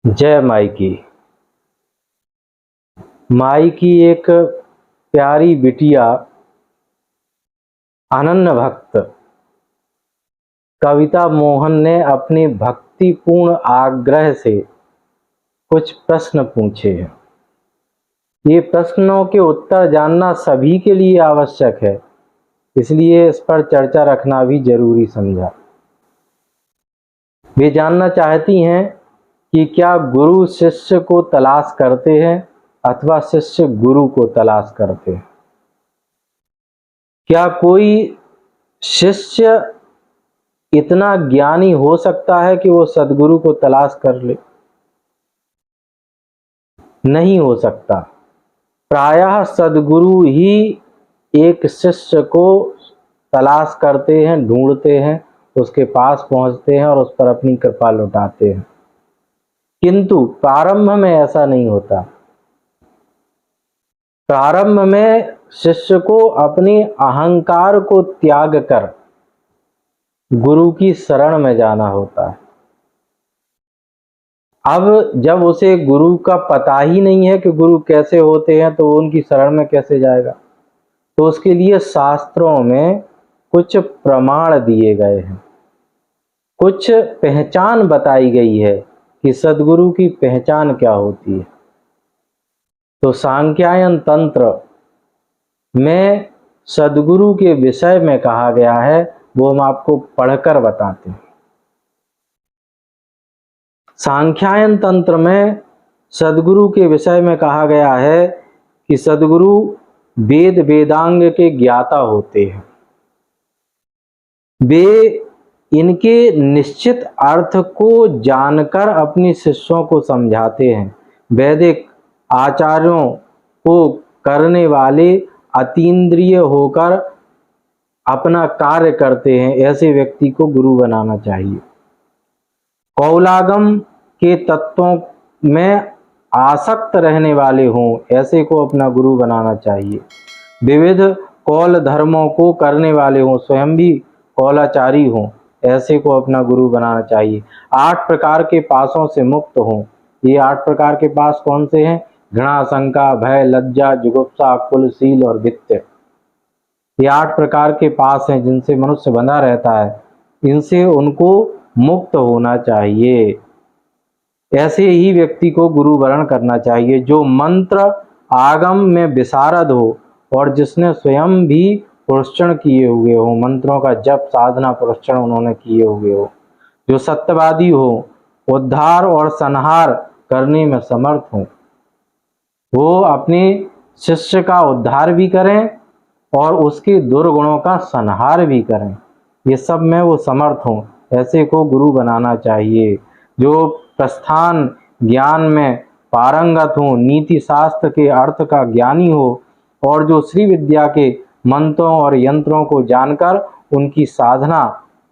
जय माई की। माई की एक प्यारी बिटिया अनन्य भक्त कविता मोहन ने अपने भक्तिपूर्ण आग्रह से कुछ प्रश्न पूछे हैं। ये प्रश्नों के उत्तर जानना सभी के लिए आवश्यक है, इसलिए इस पर चर्चा रखना भी जरूरी समझा। वे जानना चाहती हैं कि क्या गुरु शिष्य को तलाश करते हैं अथवा शिष्य गुरु को तलाश करते हैं। क्या कोई शिष्य इतना ज्ञानी हो सकता है कि वो सद्गुरु को तलाश कर ले? नहीं हो सकता। प्रायः सद्गुरु ही एक शिष्य को तलाश करते हैं, ढूंढते हैं, उसके पास पहुंचते हैं और उस पर अपनी कृपा लुटाते हैं। किंतु प्रारंभ में ऐसा नहीं होता। प्रारंभ में शिष्य को अपने अहंकार को त्याग कर गुरु की शरण में जाना होता है। अब जब उसे गुरु का पता ही नहीं है कि गुरु कैसे होते हैं, तो वो उनकी शरण में कैसे जाएगा? तो उसके लिए शास्त्रों में कुछ प्रमाण दिए गए हैं, कुछ पहचान बताई गई है कि सद्गुरु की पहचान क्या होती है। तो सांख्यायन तंत्र में सद्गुरु के विषय में कहा गया है, वो हम आपको पढ़कर बताते हैं। सांख्यायन तंत्र में सद्गुरु के विषय में कहा गया है कि सद्गुरु वेद वेदांग के ज्ञाता होते हैं। वे इनके निश्चित अर्थ को जानकर अपने शिष्यों को समझाते हैं। वैदिक आचार्यों को करने वाले अतीन्द्रिय होकर अपना कार्य करते हैं, ऐसे व्यक्ति को गुरु बनाना चाहिए। कौलागम के तत्वों में आसक्त रहने वाले हों, ऐसे को अपना गुरु बनाना चाहिए। विविध कौल धर्मों को करने वाले हों, स्वयं भी कौलाचारी हों, ऐसे को अपना गुरु बनाना चाहिए। 8 प्रकार के पासों से मुक्त हों। ये 8 प्रकार के पास कौन से हैं? घृणा, शंका, भय, लज्जा, जुगुप्सा, कुल, शील और वित्त। ये 8 प्रकार के पास हैं जिनसे मनुष्य बंधा रहता है, इनसे उनको मुक्त होना चाहिए। ऐसे ही व्यक्ति को गुरु वरण करना चाहिए जो मंत्र आगम में विशारद हो और जिसने स्वयं भी पुरस्चरण किए हुए हो, मंत्रों का जप साधना पुरस्चरण उन्होंने किए हुए हो, जो सत्यवादी हो, उद्धार और संहार करने में समर्थ हो, वो अपने शिष्य का उद्धार भी करें और उसके दुर्गुणों का संहार भी करें। ये सब में वो समर्थ हों, ऐसे को गुरु बनाना चाहिए। जो प्रस्थान ज्ञान में पारंगत हो, नीति शास्त्र के अर्थ का ज्ञानी हो और जो श्री विद्या के मंत्रों और यंत्रों को जानकर उनकी साधना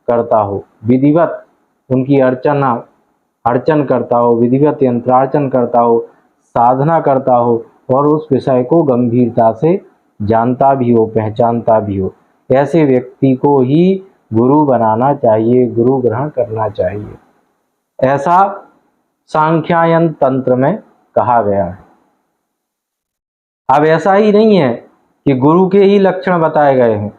करता हो, विधिवत उनकी अर्चन करता हो, विधिवत यंत्रार्चन करता हो, साधना करता हो और उस विषय को गंभीरता से जानता भी हो, पहचानता भी हो, ऐसे व्यक्ति को ही गुरु बनाना चाहिए, गुरु ग्रहण करना चाहिए। ऐसा सांख्यायन तंत्र में कहा गया है। अब ऐसा ही नहीं है कि गुरु के ही लक्षण बताए गए हैं,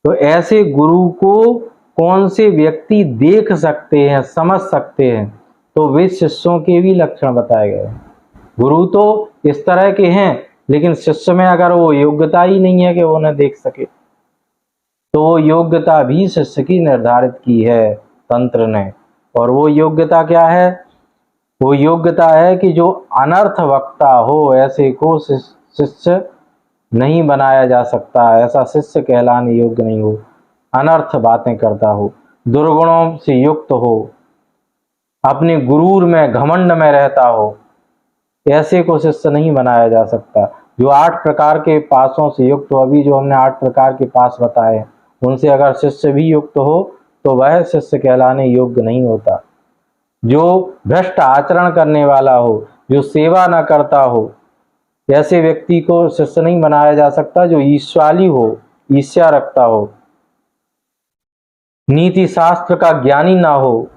तो ऐसे गुरु को कौन से व्यक्ति देख सकते हैं, समझ सकते हैं, तो वे शिष्यों के भी लक्षण बताए गए हैं। गुरु तो इस तरह के हैं, लेकिन शिष्य में अगर वो योग्यता ही नहीं है कि वो उन्हें देख सके, तो वो योग्यता भी शिष्य की निर्धारित की है तंत्र ने। और वो योग्यता क्या है? वो योग्यता है कि जो अनर्थ वक्ता हो, ऐसे को शिष्य नहीं बनाया जा सकता। ऐसा शिष्य कहलाने योग्य नहीं हो, अनर्थ बातें करता हो, दुर्गुणों से युक्त हो, अपने गुरूर में घमंड में रहता हो, ऐसे को शिष्य नहीं बनाया जा सकता। जो 8 प्रकार के पासों से युक्त हो, अभी जो हमने 8 प्रकार के पास बताए, उनसे अगर शिष्य भी युक्त हो तो वह शिष्य कहलाने योग्य नहीं होता। जो भ्रष्ट आचरण करने वाला हो, जो सेवा न करता हो, ऐसे व्यक्ति को शिष्य नहीं बनाया जा सकता। जो ईर्ष्यालु हो, ईर्ष्या रखता हो, नीति शास्त्र का ज्ञानी ना हो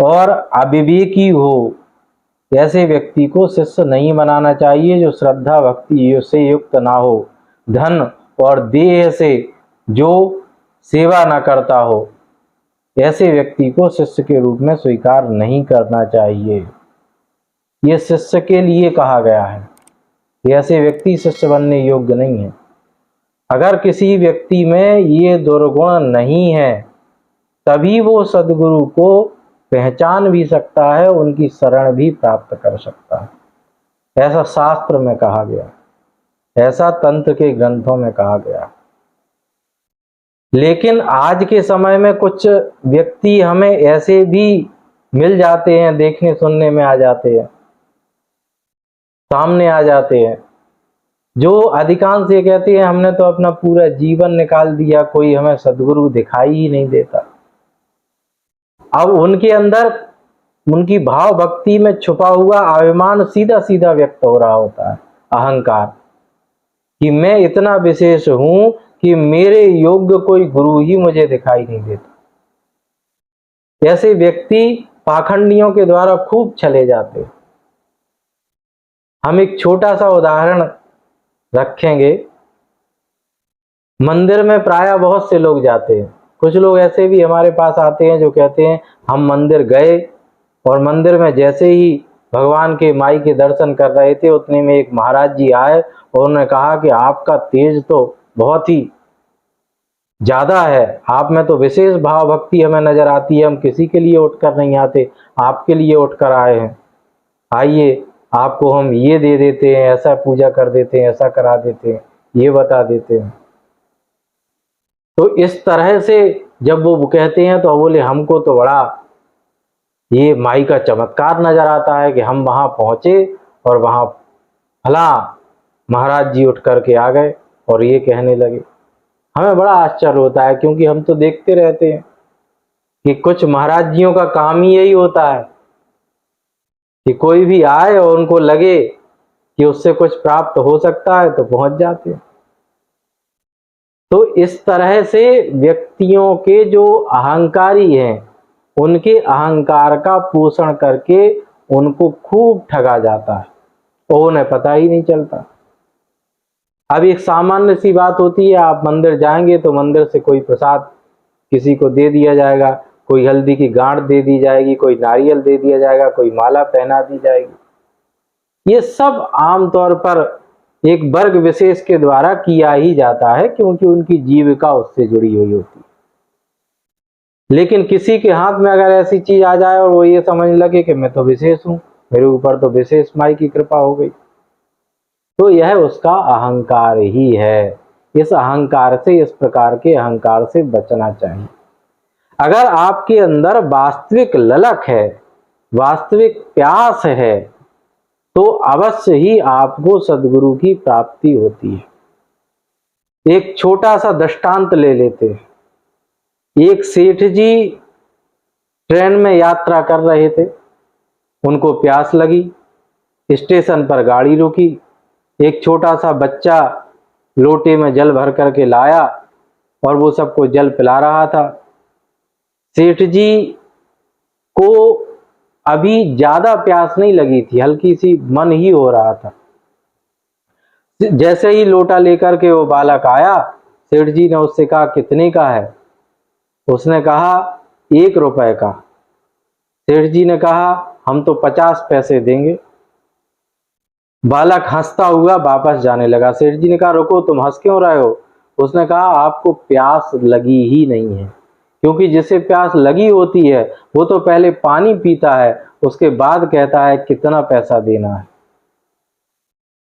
और अविवेकी हो, ऐसे व्यक्ति को शिष्य नहीं बनाना चाहिए। जो श्रद्धा भक्ति से युक्त ना हो, धन और देह से जो सेवा न करता हो, ऐसे व्यक्ति को शिष्य के रूप में स्वीकार नहीं करना चाहिए। ये शिष्य के लिए कहा गया है। ऐसे व्यक्ति शिष्य बनने योग्य नहीं है। अगर किसी व्यक्ति में ये दुर्गुण नहीं है, तभी वो सद्गुरु को पहचान भी सकता है, उनकी शरण भी प्राप्त कर सकता है। ऐसा शास्त्र में कहा गया, ऐसा तंत्र के ग्रंथों में कहा गया। लेकिन आज के समय में कुछ व्यक्ति हमें ऐसे भी मिल जाते हैं, देखने सुनने में आ जाते हैं, सामने आ जाते हैं, जो अधिकांश ये कहते हैं हमने तो अपना पूरा जीवन निकाल दिया, कोई हमें सद्गुरु दिखाई ही नहीं देता। अब उनके अंदर उनकी भाव भक्ति में छुपा हुआ अभिमान सीधा सीधा व्यक्त हो रहा होता है, अहंकार, कि मैं इतना विशेष हूं कि मेरे योग्य कोई गुरु ही मुझे दिखाई नहीं देता। ऐसे व्यक्ति पाखंडियों के द्वारा खूब छले जाते। हम एक छोटा सा उदाहरण रखेंगे। मंदिर में प्रायः बहुत से लोग जाते हैं। कुछ लोग ऐसे भी हमारे पास आते हैं जो कहते हैं हम मंदिर गए और मंदिर में जैसे ही भगवान के माई के दर्शन कर रहे थे, उतने में एक महाराज जी आए और उन्होंने कहा कि आपका तेज तो बहुत ही ज्यादा है, आप में तो विशेष भाव भक्ति हमें नजर आती है, हम किसी के लिए उठकर नहीं आते, आपके लिए उठकर आए हैं, आइए आपको हम ये दे देते हैं, ऐसा पूजा कर देते हैं, ऐसा करा देते हैं, ये बता देते हैं। तो इस तरह से जब वो कहते हैं तो बोले हमको तो बड़ा ये माई का चमत्कार नजर आता है कि हम वहां पहुंचे और वहां भला महाराज जी उठ करके आ गए और ये कहने लगे। हमें बड़ा आश्चर्य होता है, क्योंकि हम तो देखते रहते हैं कि कुछ महाराज जियों का काम ही यही होता है कि कोई भी आए और उनको लगे कि उससे कुछ प्राप्त हो सकता है तो पहुंच जाते हैं। तो इस तरह से व्यक्तियों के जो अहंकारी हैं, उनके अहंकार का पोषण करके उनको खूब ठगा जाता है और उन्हें पता ही नहीं चलता। अब एक सामान्य सी बात होती है, आप मंदिर जाएंगे तो मंदिर से कोई प्रसाद किसी को दे दिया जाएगा, कोई हल्दी की गांठ दे दी जाएगी, कोई नारियल दे दिया जाएगा, कोई माला पहना दी जाएगी। ये सब आमतौर पर एक वर्ग विशेष के द्वारा किया ही जाता है, क्योंकि उनकी जीविका उससे जुड़ी हुई होती है। लेकिन किसी के हाथ में अगर ऐसी चीज आ जाए और वो ये समझने लगे कि मैं तो विशेष हूं, मेरे ऊपर तो विशेष माई की कृपा हो गई, तो यह उसका अहंकार ही है। इस अहंकार से, इस प्रकार के अहंकार से बचना चाहिए। अगर आपके अंदर वास्तविक ललक है, वास्तविक प्यास है, तो अवश्य ही आपको सद्गुरु की प्राप्ति होती है। एक छोटा सा दृष्टांत ले लेते हैं। एक सेठ जी ट्रेन में यात्रा कर रहे थे, उनको प्यास लगी, स्टेशन पर गाड़ी रुकी, एक छोटा सा बच्चा लोटे में जल भर करके लाया और वो सबको जल पिला रहा था। सेठ जी को अभी ज्यादा प्यास नहीं लगी थी, हल्की सी मन ही हो रहा था। जैसे ही लोटा लेकर के वो बालक आया, सेठ जी ने उससे कहा कितने का है? उसने कहा 1 रुपए का। सेठ जी ने कहा हम तो 50 पैसे देंगे। बालक हंसता हुआ वापस जाने लगा। सेठ जी ने कहा रुको, तुम हंस क्यों रहे हो? उसने कहा आपको प्यास लगी ही नहीं है, क्योंकि जिसे प्यास लगी होती है वो तो पहले पानी पीता है, उसके बाद कहता है कितना पैसा देना है।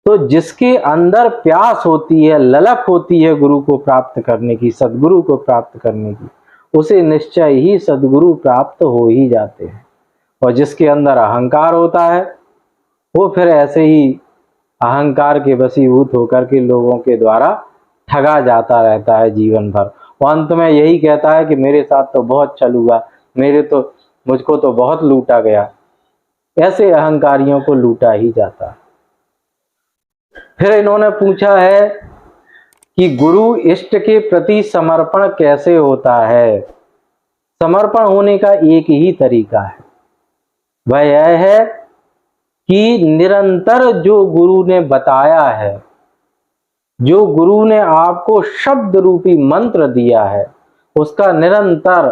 तो जिसके अंदर प्यास होती है, ललक होती है गुरु को प्राप्त करने की, सद्गुरु को प्राप्त करने की, उसे निश्चय ही सद्गुरु प्राप्त हो ही जाते हैं। और जिसके अंदर अहंकार होता है वो फिर ऐसे ही अहंकार के वशीभूत होकर के लोगों के द्वारा ठगा जाता रहता है जीवन भर। और अंत में यही कहता है कि मेरे साथ तो बहुत छल हुआ, मुझको तो बहुत लूटा गया। ऐसे अहंकारियों को लूटा ही जाता है। फिर इन्होंने पूछा है कि गुरु इष्ट के प्रति समर्पण कैसे होता है? समर्पण होने का एक ही तरीका है, वह यह है कि निरंतर जो गुरु ने बताया है, जो गुरु ने आपको शब्द रूपी मंत्र दिया है, उसका निरंतर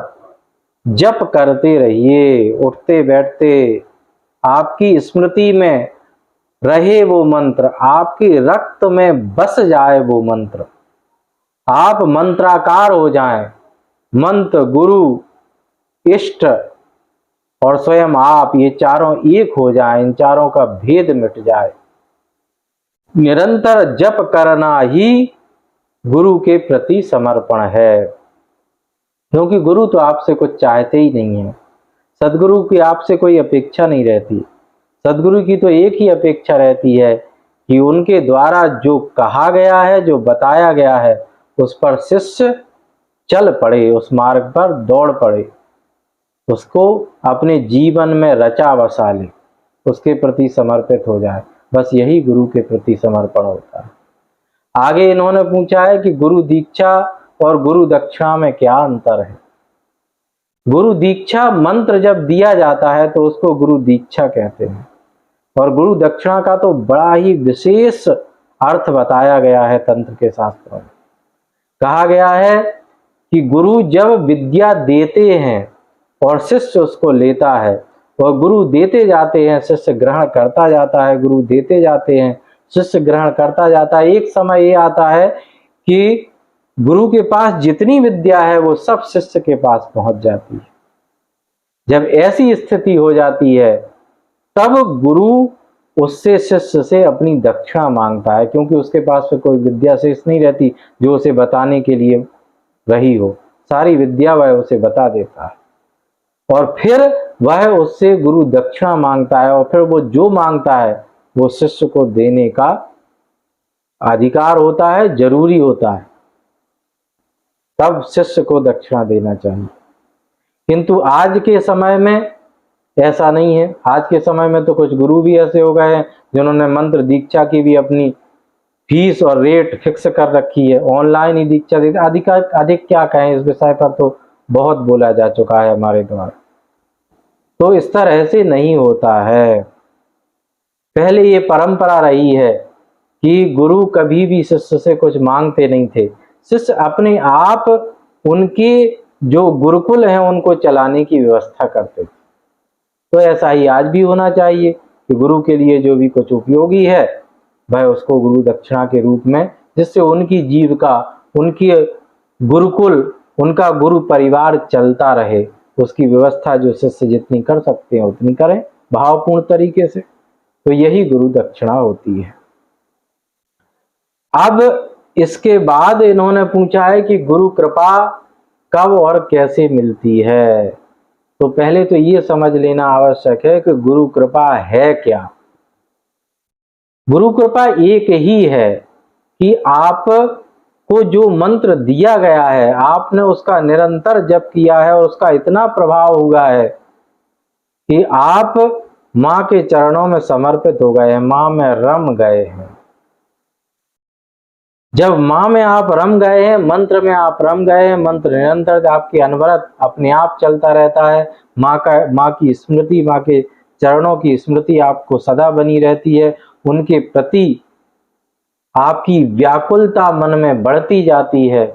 जप करते रहिए। उठते बैठते आपकी स्मृति में रहे वो मंत्र, आपके रक्त में बस जाए वो मंत्र, आप मंत्राकार हो जाएं। मंत्र, गुरु, इष्ट और स्वयं आप, ये चारों एक हो जाएं, इन चारों का भेद मिट जाए। निरंतर जप करना ही गुरु के प्रति समर्पण है, क्योंकि गुरु तो आपसे कुछ चाहते ही नहीं है। सदगुरु की आपसे कोई अपेक्षा नहीं रहती। सदगुरु की तो एक ही अपेक्षा रहती है कि उनके द्वारा जो कहा गया है, जो बताया गया है, उस पर शिष्य चल पड़े, उस मार्ग पर दौड़ पड़े, उसको अपने जीवन में रचा बसा ले, उसके प्रति समर्पित हो जाए। बस यही गुरु के प्रति समर्पण होता है। आगे इन्होंने पूछा है कि गुरु दीक्षा और गुरु दक्षिणा में क्या अंतर है। गुरु दीक्षा मंत्र जब दिया जाता है तो उसको गुरु दीक्षा कहते हैं, और गुरु दक्षिणा का तो बड़ा ही विशेष अर्थ बताया गया है तंत्र के शास्त्रों में। कहा गया है कि गुरु जब विद्या देते हैं और शिष्य उसको लेता है, और गुरु देते जाते हैं, शिष्य ग्रहण करता जाता है, गुरु देते जाते हैं, शिष्य ग्रहण करता जाता है। एक समय ये आता है कि गुरु के पास जितनी विद्या है वो सब शिष्य के पास पहुंच जाती है। जब ऐसी स्थिति हो जाती है तब गुरु उससे, शिष्य से अपनी दक्षिणा मांगता है, क्योंकि उसके पास फिर कोई विद्या शेष नहीं रहती जो उसे बताने के लिए रही हो। सारी विद्या वह उसे बता देता है, और फिर वह उससे गुरु दक्षिणा मांगता है, और फिर वो जो मांगता है वो शिष्य को देने का अधिकार होता है, जरूरी होता है। तब शिष्य को दक्षिणा देना चाहिए। किंतु आज के समय में ऐसा नहीं है। आज के समय में तो कुछ गुरु भी ऐसे हो गए हैं जिन्होंने मंत्र दीक्षा की भी अपनी फीस और रेट फिक्स कर रखी है, ऑनलाइन ही दीक्षा देते। अधिक क्या कहें, इस विषय पर तो बहुत बोला जा चुका है हमारे द्वारा। तो इस तरह से नहीं होता है। पहले ये परंपरा रही है कि गुरु कभी भी शिष्य से कुछ मांगते नहीं थे, शिष्य अपने आप उनके जो गुरुकुल हैं उनको चलाने की व्यवस्था करते थे। तो ऐसा ही आज भी होना चाहिए कि गुरु के लिए जो भी कुछ उपयोगी है वह उसको गुरु दक्षिणा के रूप में, जिससे उनकी जीविका, उनकी गुरुकुल, उनका गुरु परिवार चलता रहे, उसकी व्यवस्था जो शिष्य जितनी कर सकते हैं उतनी करें भावपूर्ण तरीके से। तो यही गुरु दक्षिणा होती है। अब इसके बाद इन्होंने पूछा है कि गुरु कृपा कब और कैसे मिलती है। तो पहले तो ये समझ लेना आवश्यक है कि गुरु कृपा है क्या। गुरु कृपा एक ही है कि आप को जो मंत्र दिया गया है, आपने उसका निरंतर जप किया है और उसका इतना प्रभाव हुआ है कि आप माँ के चरणों में समर्पित हो गए हैं, माँ में रम गए हैं। जब माँ में आप रम गए हैं, मंत्र में आप रम गए हैं, मंत्र निरंतर आपके अनवरत अपने आप चलता रहता है, माँ की स्मृति, माँ के चरणों की स्मृति आपको सदा बनी रहती है, उनके प्रति आपकी व्याकुलता मन में बढ़ती जाती है,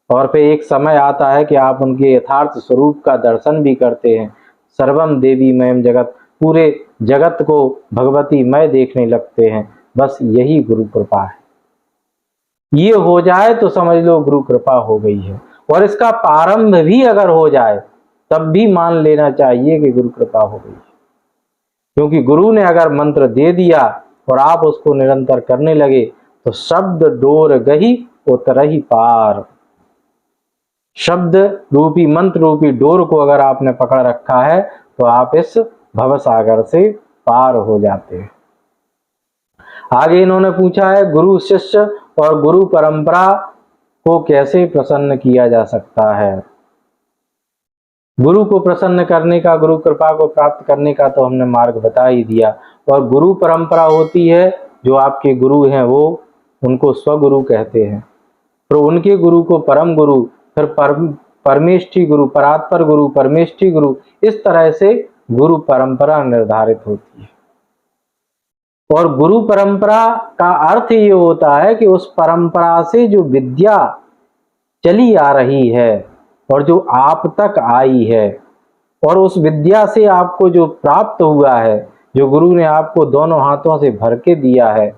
और फिर एक समय आता है कि आप उनके यथार्थ स्वरूप का दर्शन भी करते हैं। सर्वम देवी मयम जगत, पूरे जगत को भगवती मय देखने लगते हैं। बस यही गुरु कृपा है। ये हो जाए तो समझ लो गुरु कृपा हो गई है, और इसका प्रारंभ भी अगर हो जाए तब भी मान लेना चाहिए कि गुरु कृपा हो गई है। क्योंकि गुरु ने अगर मंत्र दे दिया और आप उसको निरंतर करने लगे तो शब्द डोर गही उतरही पार। शब्द रूपी, मंत्र रूपी डोर को अगर आपने पकड़ रखा है तो आप इस भवसागर से पार हो जाते हैं। आगे इन्होंने पूछा है गुरु शिष्य और गुरु परंपरा को कैसे प्रसन्न किया जा सकता है। गुरु को प्रसन्न करने का, गुरु कृपा को प्राप्त करने का तो हमने मार्ग बता ही दिया। और गुरु परंपरा होती है, जो आपके गुरु हैं वो, उनको स्वगुरु कहते हैं। तो उनके गुरु को परम गुरु, फिर परमेष्ठी गुरु, परात्पर गुरु, परमेष्ठी गुरु, इस तरह से गुरु परंपरा निर्धारित होती है। और गुरु परंपरा का अर्थ ये होता है कि उस परंपरा से जो विद्या चली आ रही है और जो आप तक आई है, और उस विद्या से आपको जो प्राप्त हुआ है, जो गुरु ने आपको दोनों हाथों से भर के दिया है,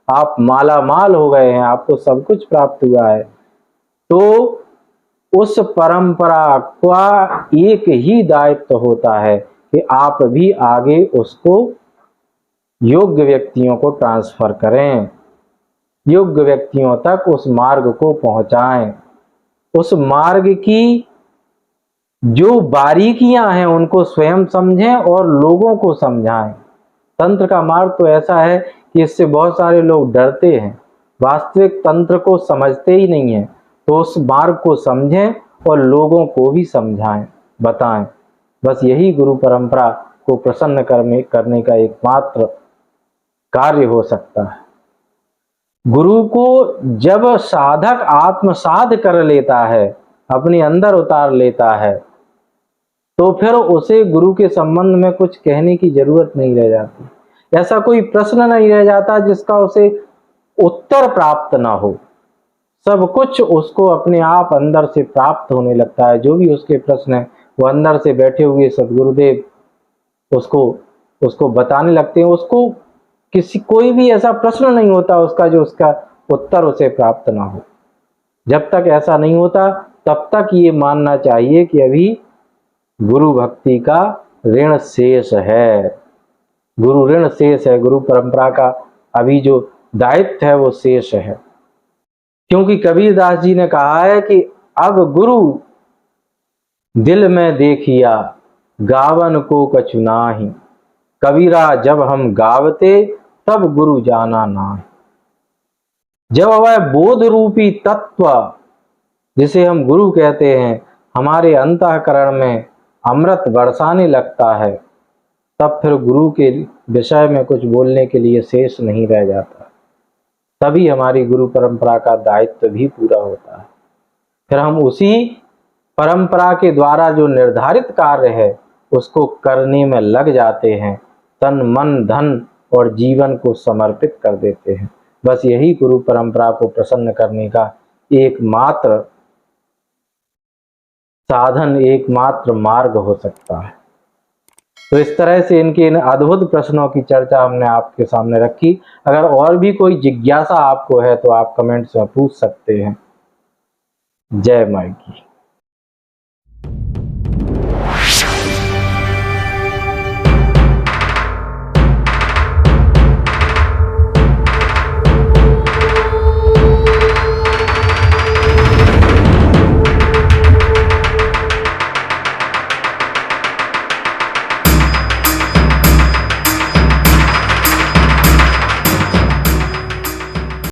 आप माला माल हो गए हैं, आपको सब कुछ प्राप्त हुआ है, तो उस परंपरा का एक ही दायित्व होता है कि आप भी आगे उसको योग्य व्यक्तियों को ट्रांसफर करें, योग्य व्यक्तियों तक उस मार्ग को पहुंचाएं, उस मार्ग की जो बारीकियां हैं उनको स्वयं समझें और लोगों को समझाएं। तंत्र का मार्ग तो ऐसा है कि इससे बहुत सारे लोग डरते हैं, वास्तविक तंत्र को समझते ही नहीं है, तो उस मार्ग को समझें और लोगों को भी समझाएं, बताएं। बस यही गुरु परंपरा को प्रसन्न करने का एकमात्र कार्य हो सकता है। गुरु को जब साधक आत्मसात कर लेता है, अपने अंदर उतार लेता है, तो फिर उसे गुरु के संबंध में कुछ कहने की जरूरत नहीं रह जाती। ऐसा कोई प्रश्न नहीं रह जाता जिसका उसे उत्तर प्राप्त ना हो। सब कुछ उसको अपने आप अंदर से प्राप्त होने लगता है। जो भी उसके प्रश्न है वो अंदर से बैठे हुए सदगुरुदेव उसको बताने लगते हैं। उसको कोई भी ऐसा प्रश्न नहीं होता उसका जो उसका उत्तर उसे प्राप्त ना हो। जब तक ऐसा नहीं होता तब तक ये मानना चाहिए कि अभी गुरु भक्ति का ऋण शेष है, गुरु ऋण शेष है, गुरु परंपरा का अभी जो दायित्व है वो शेष है। क्योंकि कबीरदास जी ने कहा है कि अब गुरु दिल में देखिया गावन को कछु नाही, कबीरा जब हम गावते तब गुरु जाना नाही। जब वह बोध रूपी तत्व जिसे हम गुरु कहते हैं हमारे अंतःकरण में अमृत बरसाने लगता है, तब फिर गुरु के विषय में कुछ बोलने के लिए शेष नहीं रह जाता। तभी हमारी गुरु परंपरा का दायित्व भी पूरा होता है। फिर हम उसी परंपरा के द्वारा जो निर्धारित कार्य है उसको करने में लग जाते हैं, तन मन धन और जीवन को समर्पित कर देते हैं। बस यही गुरु परंपरा को प्रसन्न करने का एकमात्र साधन, एकमात्र मार्ग हो सकता है। तो इस तरह से इनके इन अद्भुत प्रश्नों की चर्चा हमने आपके सामने रखी। अगर और भी कोई जिज्ञासा आपको है तो आप कमेंट्स में पूछ सकते हैं। जय माई की।